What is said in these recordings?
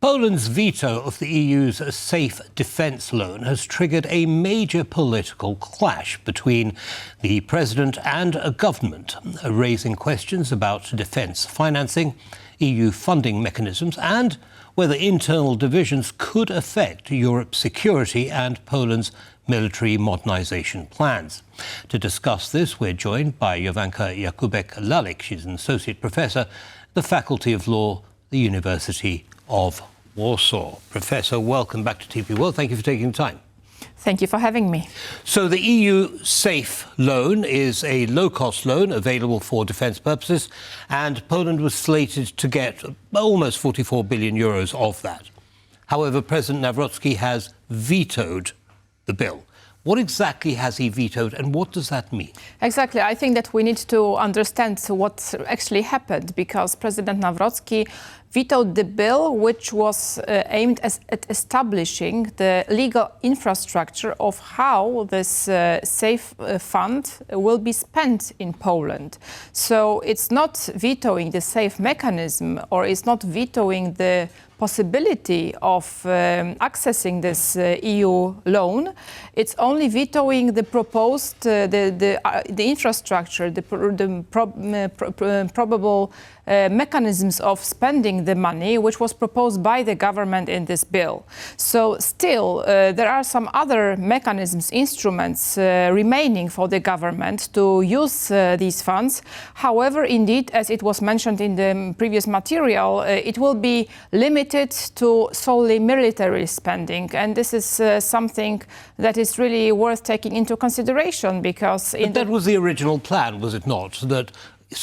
Poland's veto of the EU's safe defence loan has triggered a major political clash between the president and a government, raising questions about defence financing, EU funding mechanisms and whether internal divisions could affect Europe's security and Poland's military modernisation plans. To discuss this, we're joined by Jowanka Jakubek-Lalik. She's an associate professor at the Faculty of Law, the University of Warsaw. Professor, welcome back to TP World. Thank you for taking the time. Thank you for having me. So the EU SAFE loan is a low-cost loan available for defence purposes, and Poland was slated to get almost 44 billion euros of that. However, President Nawrocki has vetoed the bill. What exactly has he vetoed and what does that mean? Exactly. I think that we need to understand what actually happened, because President Nawrocki vetoed the bill which was aimed at establishing the legal infrastructure of how this SAFE fund will be spent in Poland. So it's not vetoing the SAFE mechanism, or it's not vetoing the possibility of accessing this EU loan. It's only vetoing the proposed, the infrastructure, the probable mechanisms of spending the money, which was proposed by the government in this bill. So still, there are some other mechanisms, instruments remaining for the government to use these funds. However, indeed, as it was mentioned in the previous material, it will be limited to solely military spending. And this is something that is really worth taking into consideration, because... But that was the original plan, was it not? That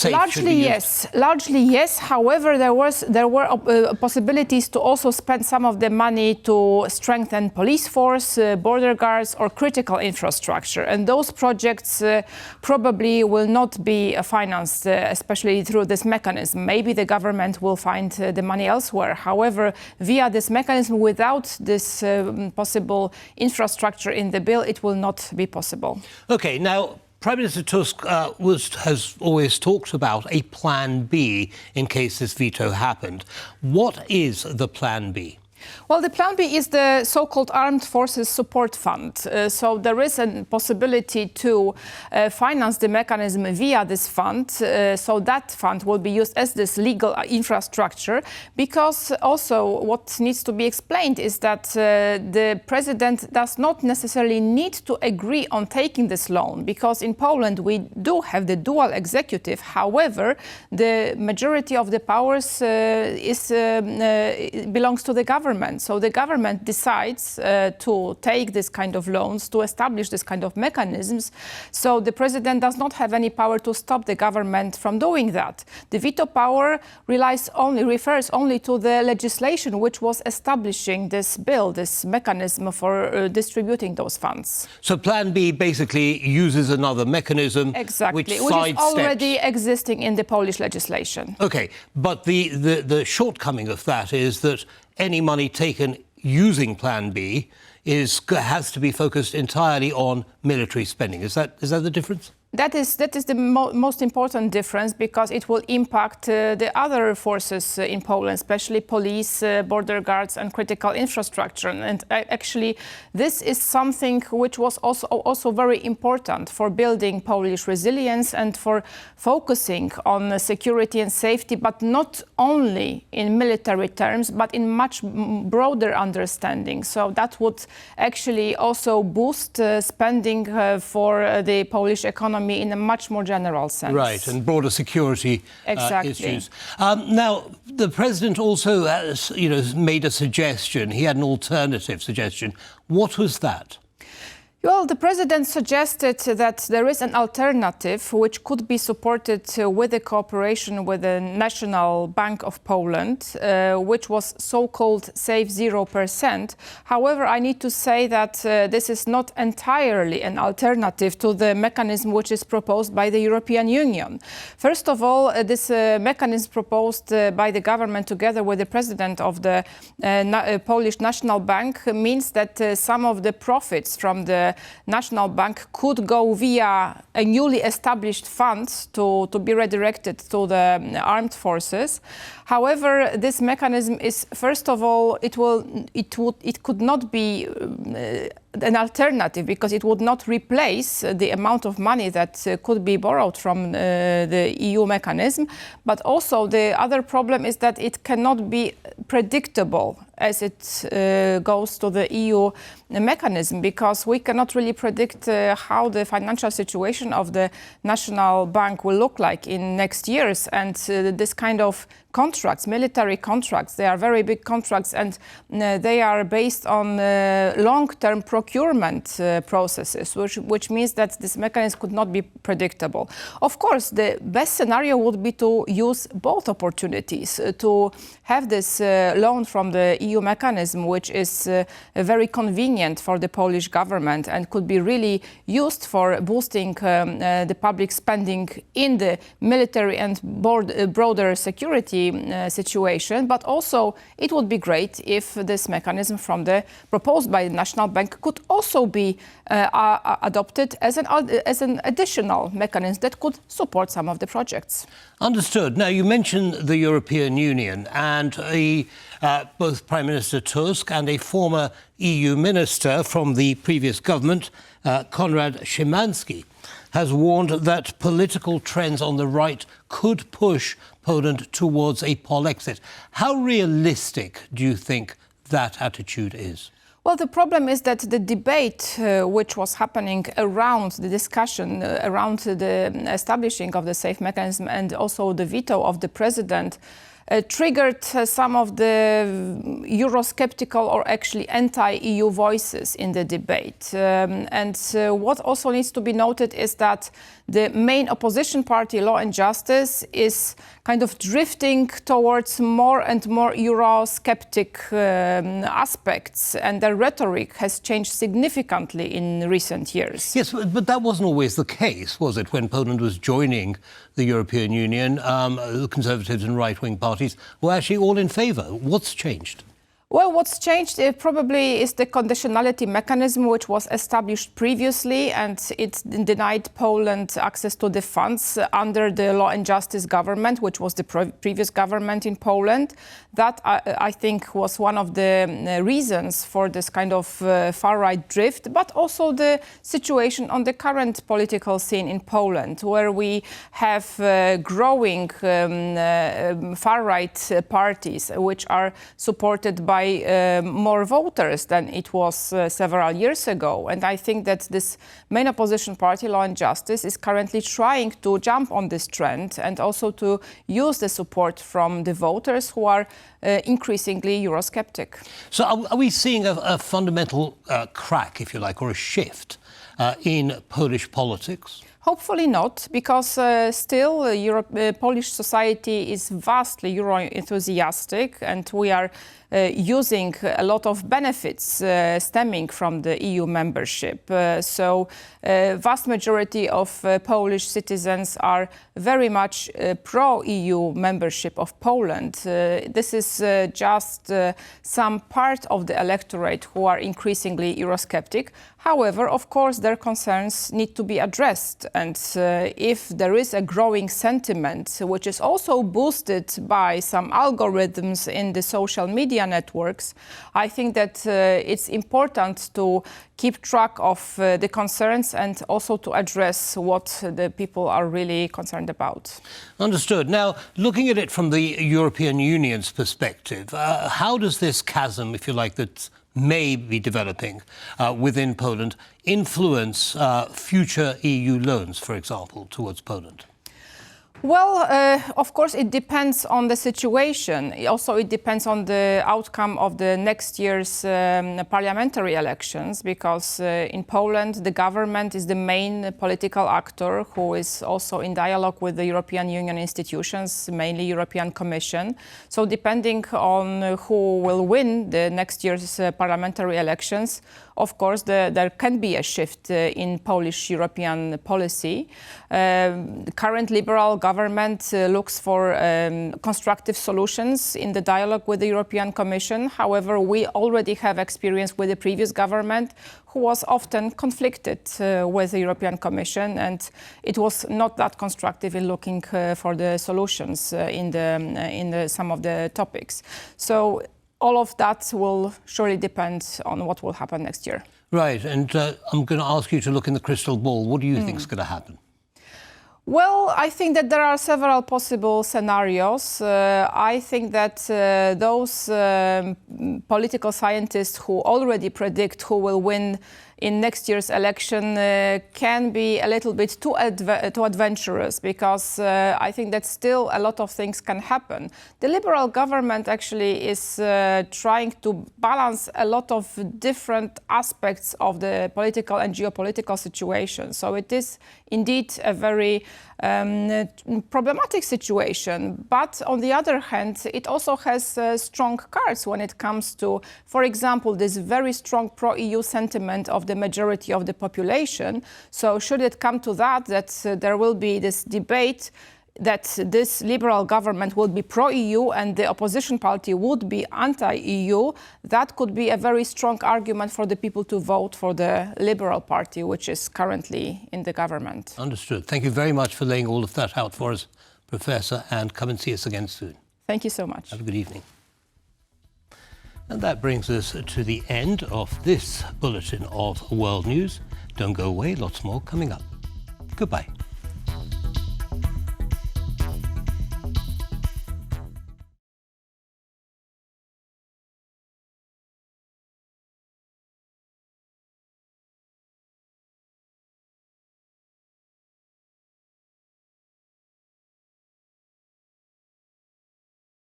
Largely yes. However, there were possibilities to also spend some of the money to strengthen police force, border guards, or critical infrastructure. And those projects probably will not be financed, especially through this mechanism. Maybe the government will find the money elsewhere. However, via this mechanism, without this possible infrastructure in the bill, it will not be possible. Okay, now, Prime Minister Tusk has always talked about a plan B in case this veto happened. What is the plan B? Well, the plan B is the so-called Armed Forces Support Fund. So there is a possibility to finance the mechanism via this fund. So that fund will be used as this legal infrastructure, because also what needs to be explained is that the president does not necessarily need to agree on taking this loan, because in Poland we do have the dual executive. However, the majority of the powers belongs to the government. So the government decides to take this kind of loans, to establish this kind of mechanisms. So the president does not have any power to stop the government from doing that. The veto power refers only to the legislation which was establishing this bill, this mechanism for distributing those funds. So Plan B basically uses another mechanism, exactly, which is already existing in the Polish legislation. Okay, but the shortcoming of that is that any money taken using Plan B has to be focused entirely on military spending. Is that the difference? That is the most important difference, because it will impact the other forces in Poland, especially police, border guards and critical infrastructure. And actually, this is something which was also very important for building Polish resilience and for focusing on security and safety, but not only in military terms, but in much broader understanding. So that would actually also boost spending for the Polish economy in a much more general sense. Right, and broader security issues. Now, the president also made a suggestion. He had an alternative suggestion. What was that? Well, the president suggested that there is an alternative which could be supported with the cooperation with the National Bank of Poland, which was so-called Safe 0%. However, I need to say that this is not entirely an alternative to the mechanism which is proposed by the European Union. First of all, this mechanism proposed by the government together with the president of the Polish National Bank means that some of the profits from the the National Bank could go via a newly established fund to be redirected to the armed forces. However, this mechanism is, first of all, it could not be an alternative, because it would not replace the amount of money that could be borrowed from the EU mechanism. But also the other problem is that it cannot be predictable as it goes to the EU mechanism, because we cannot really predict how the financial situation of the National Bank will look like in next years. And this kind of contracts, military contracts, they are very big contracts, and they are based on long-term procurement processes, which means that this mechanism could not be predictable. Of course, the best scenario would be to use both opportunities, to have this loan from the EU mechanism, which is very convenient for the Polish government and could be really used for boosting the public spending in the military and broader security situation. But also it would be great if this mechanism proposed by the National Bank could also be adopted as an additional mechanism that could support some of the projects. Understood. Now, you mentioned the European Union, and both Prime Minister Tusk and a former EU minister from the previous government, Konrad Szymański, has warned that political trends on the right could push Poland towards a Polexit. How realistic do you think that attitude is? Well, the problem is that the debate which was happening around the discussion around the establishing of the safe mechanism and also the veto of the president triggered some of the Eurosceptical or actually anti-EU voices in the debate. What also needs to be noted is that the main opposition party, Law and Justice, is kind of drifting towards more and more Eurosceptic aspects, and their rhetoric has changed significantly in recent years. Yes, but that wasn't always the case, was it? When Poland was joining the European Union, the Conservatives and right-wing parties were actually all in favour. What's changed? Well, what's changed probably is the conditionality mechanism, which was established previously, and it denied Poland access to the funds under the Law and Justice government, which was the previous government in Poland. That, I think, was one of the reasons for this kind of far-right drift, but also the situation on the current political scene in Poland, where we have growing far-right parties, which are supported by more voters than it was several years ago. And I think that this main opposition party, Law and Justice, is currently trying to jump on this trend and also to use the support from the voters who are increasingly Eurosceptic. So are we seeing a fundamental crack, if you like, or a shift in Polish politics? Hopefully not, because still Polish society is vastly Euro-enthusiastic, and we are using a lot of benefits stemming from the EU membership. So vast majority of Polish citizens are very much pro-EU membership of Poland. This is just some part of the electorate who are increasingly Eurosceptic. However, of course, their concerns need to be addressed. And if there is a growing sentiment, which is also boosted by some algorithms in the social media networks, I think that it's important to keep track of the concerns and also to address what the people are really concerned about. Understood. Now, looking at it from the European Union's perspective, how does this chasm, if you like, that may be developing within Poland influence future EU loans, for example, towards Poland? Well, of course, it depends on the situation. Also, it depends on the outcome of the next year's parliamentary elections, because in Poland, the government is the main political actor who is also in dialogue with the European Union institutions, mainly European Commission. So depending on who will win the next year's parliamentary elections, of course, there can be a shift in Polish European policy. The current Liberal government looks for constructive solutions in the dialogue with the European Commission. However, we already have experience with the previous government, who was often conflicted with the European Commission, and it was not that constructive in looking for the solutions in some of the topics. So all of that will surely depend on what will happen next year. Right, and I'm going to ask you to look in the crystal ball. What do you think is going to happen? Well, I think that there are several possible scenarios. I think that those political scientists who already predict who will win in next year's election can be a little bit too adventurous, because I think that still a lot of things can happen. The Liberal government actually is trying to balance a lot of different aspects of the political and geopolitical situation. So it is indeed a very problematic situation. But on the other hand, it also has strong cards when it comes to, for example, this very strong pro-EU sentiment of the majority of the population. So should it come to that there will be this debate that this Liberal government would be pro-EU and the opposition party would be anti-EU, that could be a very strong argument for the people to vote for the Liberal Party, which is currently in the government. Understood. Thank you very much for laying all of that out for us, Professor, and come and see us again soon. Thank you so much. Have a good evening. And that brings us to the end of this bulletin of world news. Don't go away, lots more coming up. Goodbye.